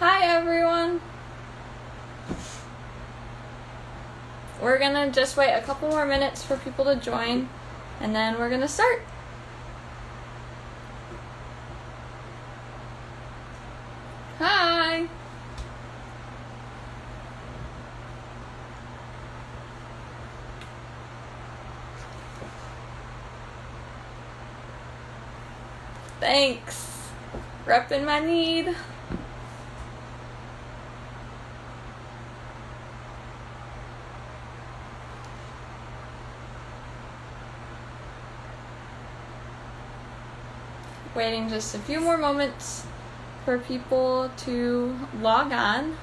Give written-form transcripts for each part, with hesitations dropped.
Hi everyone! We're gonna just wait a couple more minutes for people to join, and then we're gonna start. Hi! Thanks! Reppin' my need. Waiting just a few more moments for people to log on,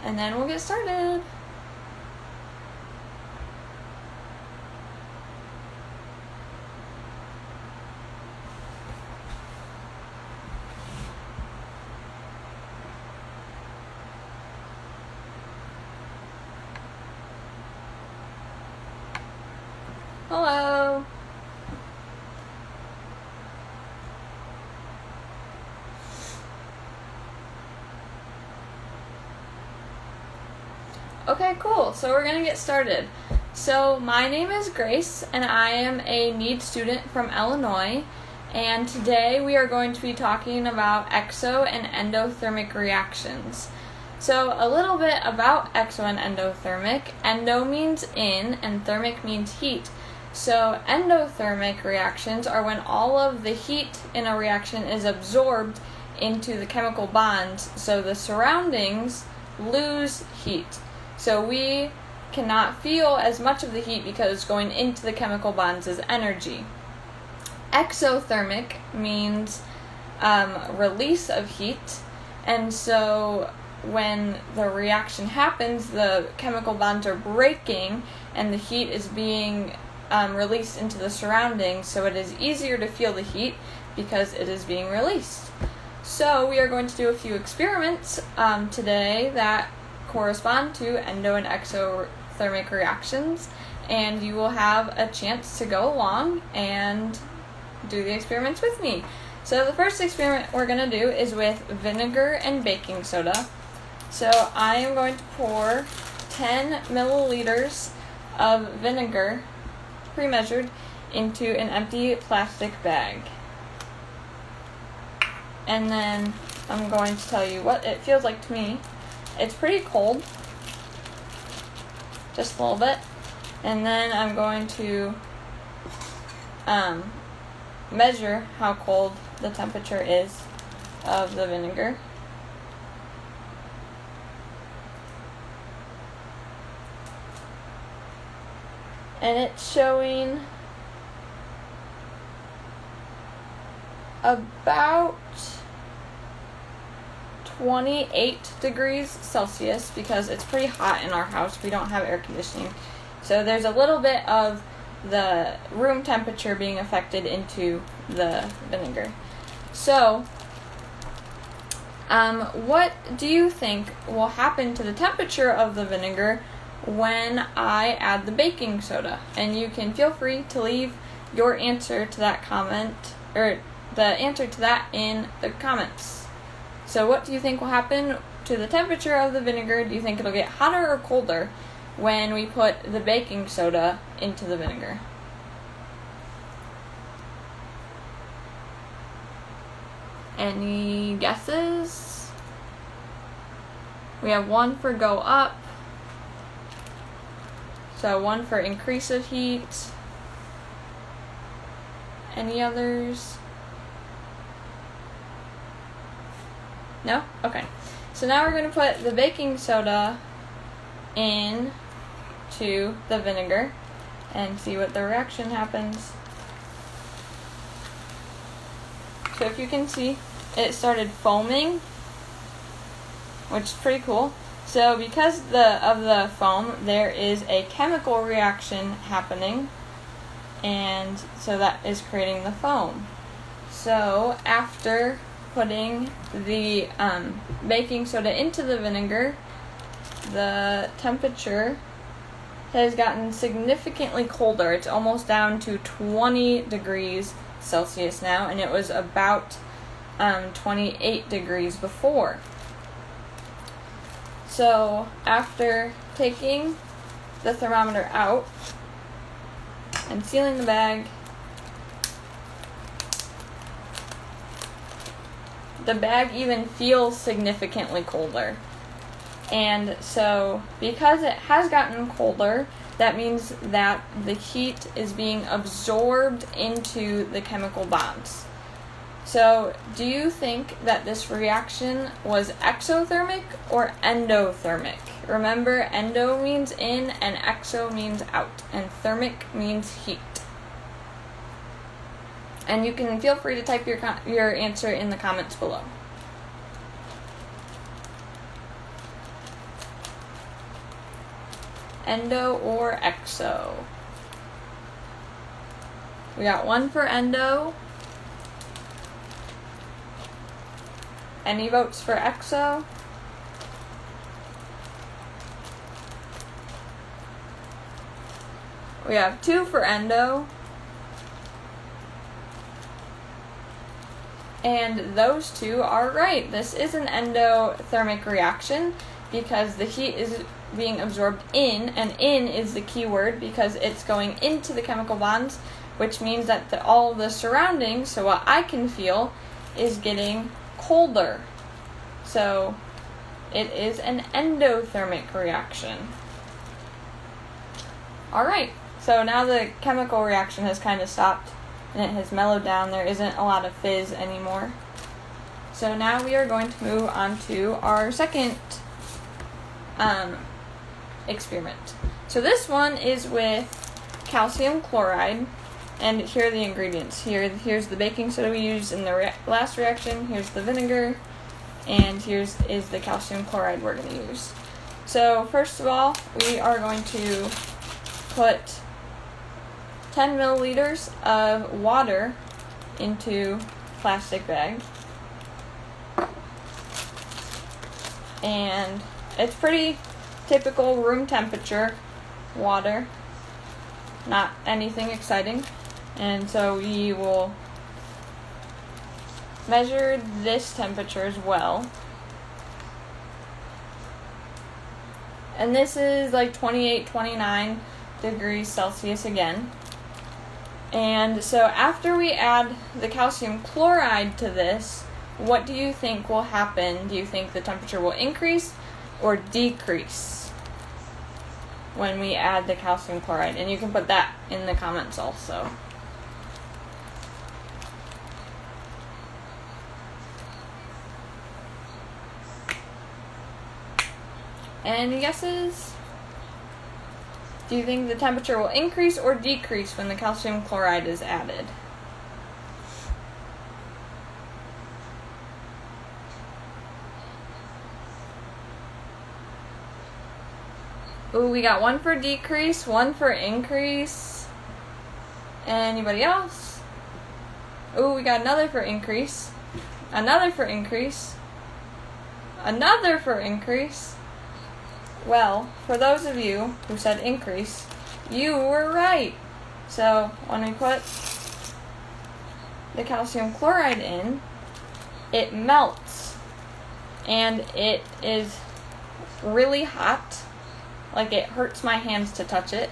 and then we'll get started. Hello. Okay, cool. So we're going to get started. So my name is Grace, and I am a NEED student from Illinois, and today we are going to be talking about exo and endothermic reactions. So a little bit about exo and endothermic. Endo means in, and thermic means heat. So endothermic reactions are when all of the heat in a reaction is absorbed into the chemical bonds, so the surroundings lose heat. So we cannot feel as much of the heat because going into the chemical bonds is energy. Exothermic means release of heat, and so when the reaction happens, the chemical bonds are breaking and the heat is being released into the surroundings, so it is easier to feel the heat because it is being released. So we are going to do a few experiments today that correspond to endo and exothermic reactions, and you will have a chance to go along and do the experiments with me. So the first experiment we're going to do is with vinegar and baking soda. So I am going to pour 10 milliliters of vinegar, pre-measured, into an empty plastic bag. And then I'm going to tell you what it feels like to me. It's pretty cold, just a little bit, and then I'm going to measure how cold the temperature is of the vinegar. And it's showing about 28 degrees Celsius because it's pretty hot in our house. We don't have air conditioning. So there's a little bit of the room temperature being affected into the vinegar. So, what do you think will happen to the temperature of the vinegar when I add the baking soda? And you can feel free to leave your answer to that comment, or the answer to that in the comments. So what do you think will happen to the temperature of the vinegar? Do you think it'll get hotter or colder when we put the baking soda into the vinegar? Any guesses? We have one for go up, so one for increase of heat. Any others? No? Okay. So now we're going to put the baking soda in to the vinegar and see what the reaction happens. So if you can see, it started foaming, which is pretty cool. So because of the foam, there is a chemical reaction happening, and so that is creating the foam. So after putting the baking soda into the vinegar, the temperature has gotten significantly colder. It's almost down to 20 degrees Celsius now, and it was about 28 degrees before. So after taking the thermometer out and sealing the bag, the bag even feels significantly colder. And so because it has gotten colder, that means that the heat is being absorbed into the chemical bonds. So do you think that this reaction was exothermic or endothermic? Remember, endo means in and exo means out, and thermic means heat. And you can feel free to type your answer in the comments below. Endo or exo? We got one for endo. Any votes for exo? We have 2 for endo. And those 2 are right. This is an endothermic reaction because the heat is being absorbed in, and in is the key word because it's going into the chemical bonds, which means that all the surroundings, so what I can feel, is getting colder. So it is an endothermic reaction. Alright, so now the chemical reaction has kind of stopped and it has mellowed down. There isn't a lot of fizz anymore. So now we are going to move on to our second experiment. So this one is with calcium chloride, and here are the ingredients. Here's the baking soda we used in the last reaction, here's the vinegar, and here's the calcium chloride we're going to use. So first of all, we are going to put 10 milliliters of water into a plastic bag. And it's pretty typical room temperature water, not anything exciting. And so we will measure this temperature as well. And this is like 28, 29 degrees Celsius again. And so after we add the calcium chloride to this, what do you think will happen? Do you think the temperature will increase or decrease when we add the calcium chloride? And you can put that in the comments also. Any guesses? Do you think the temperature will increase or decrease when the calcium chloride is added? Ooh, we got 1 for decrease, 1 for increase. Anybody else? Ooh, we got another for increase, another for increase, another for increase. Well, for those of you who said increase, you were right. So when we put the calcium chloride in, it melts and it is really hot. Like, it hurts my hands to touch it,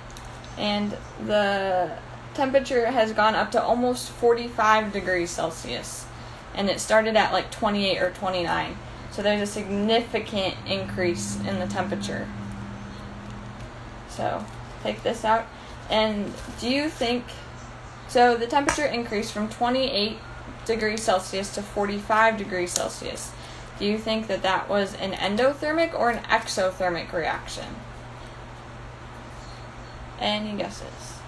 and the temperature has gone up to almost 45 degrees Celsius, and it started at like 28 or 29. So there's a significant increase in the temperature. So take this out. And do you think, so the temperature increased from 28 degrees Celsius to 45 degrees Celsius. Do you think that that was an endothermic or an exothermic reaction? Any guesses?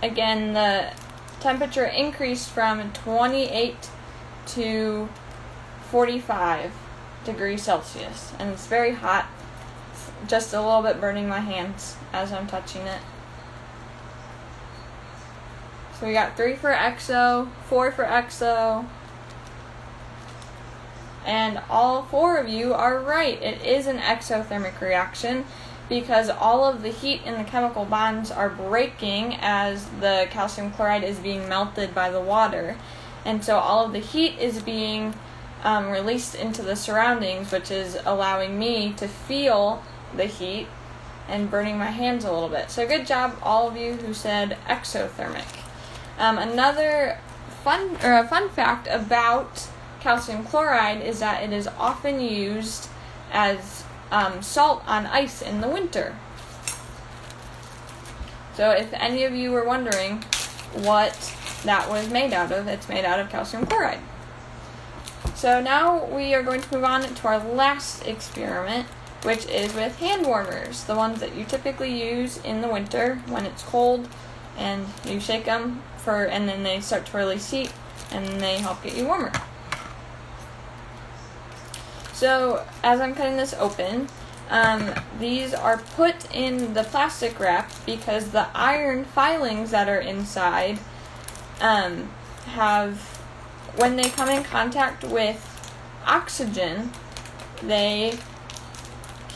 Again, the temperature increased from 28 to 45 degrees Celsius, and it's very hot. It's just a little bit burning my hands as I'm touching it. So we got 3 for exo, 4 for exo. And all 4 of you are right. It is an exothermic reaction because all of the heat in the chemical bonds are breaking as the calcium chloride is being melted by the water. And so all of the heat is being released into the surroundings, which is allowing me to feel the heat and burning my hands a little bit. So good job, all of you who said exothermic. Another fun fact about calcium chloride is that it is often used as salt on ice in the winter. So if any of you were wondering what that was made out of, it's made out of calcium chloride. So now we are going to move on to our last experiment, which is with hand warmers, the ones that you typically use in the winter when it's cold, and you shake them and then they start to release heat, and they help get you warmer. So as I'm cutting this open, these are put in the plastic wrap because the iron filings that are inside when they come in contact with oxygen, they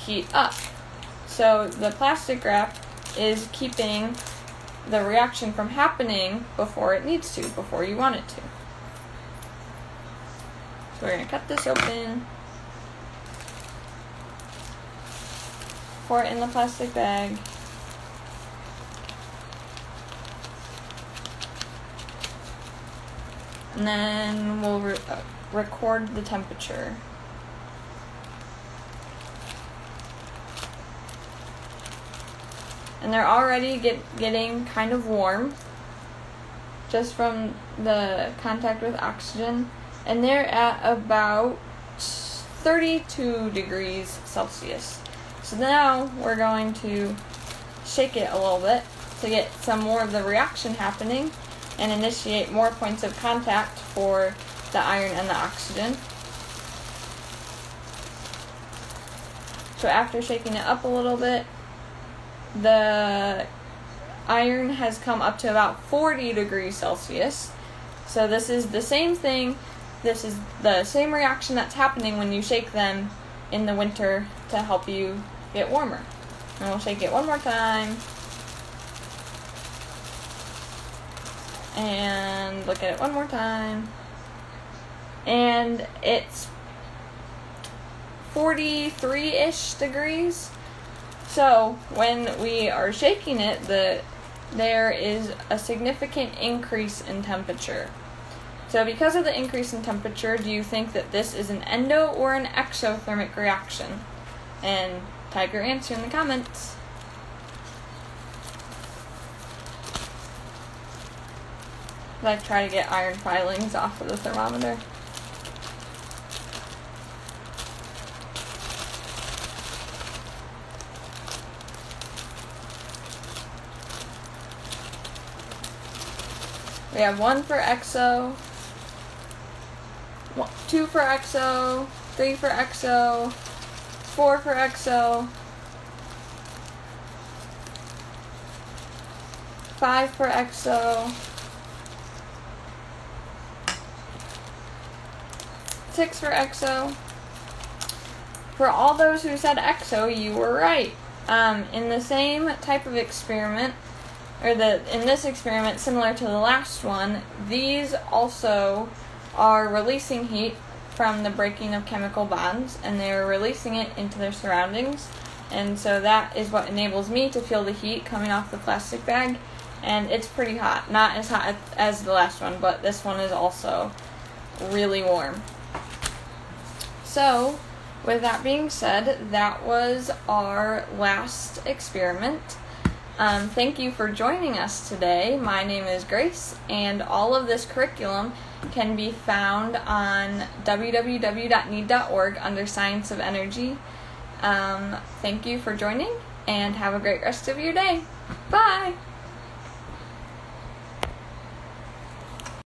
heat up. So the plastic wrap is keeping the reaction from happening before it needs to, before you want it to. So we're going to cut this open, pour it in the plastic bag, and then we'll record the temperature. And they're already getting kind of warm just from the contact with oxygen. And they're at about 32 degrees Celsius. So now we're going to shake it a little bit to get some more of the reaction happening and initiate more points of contact for the iron and the oxygen. So after shaking it up a little bit, the iron has come up to about 40 degrees Celsius. So this is the same thing. This is the same reaction that's happening when you shake them in the winter to help you get warmer. And we'll shake it one more time. And look at it one more time. And it's 43-ish degrees. So when we are shaking it, there is a significant increase in temperature. So because of the increase in temperature, do you think that this is an endo or an exothermic reaction? And type your answer in the comments. I try to get iron filings off of the thermometer. We have 1 for exo, 2 for exo, 3 for exo, 4 for exo, 5 for exo, 6 for exo. For all those who said exo, you were right. In the same type of experiment, in this experiment, similar to the last one, these also are releasing heat from the breaking of chemical bonds, and they're releasing it into their surroundings. And so that is what enables me to feel the heat coming off the plastic bag, and it's pretty hot. Not as hot as the last one, but this one is also really warm. So, with that being said, that was our last experiment. Thank you for joining us today. My name is Grace, and all of this curriculum can be found on www.need.org under Science of Energy. Thank you for joining, and have a great rest of your day. Bye!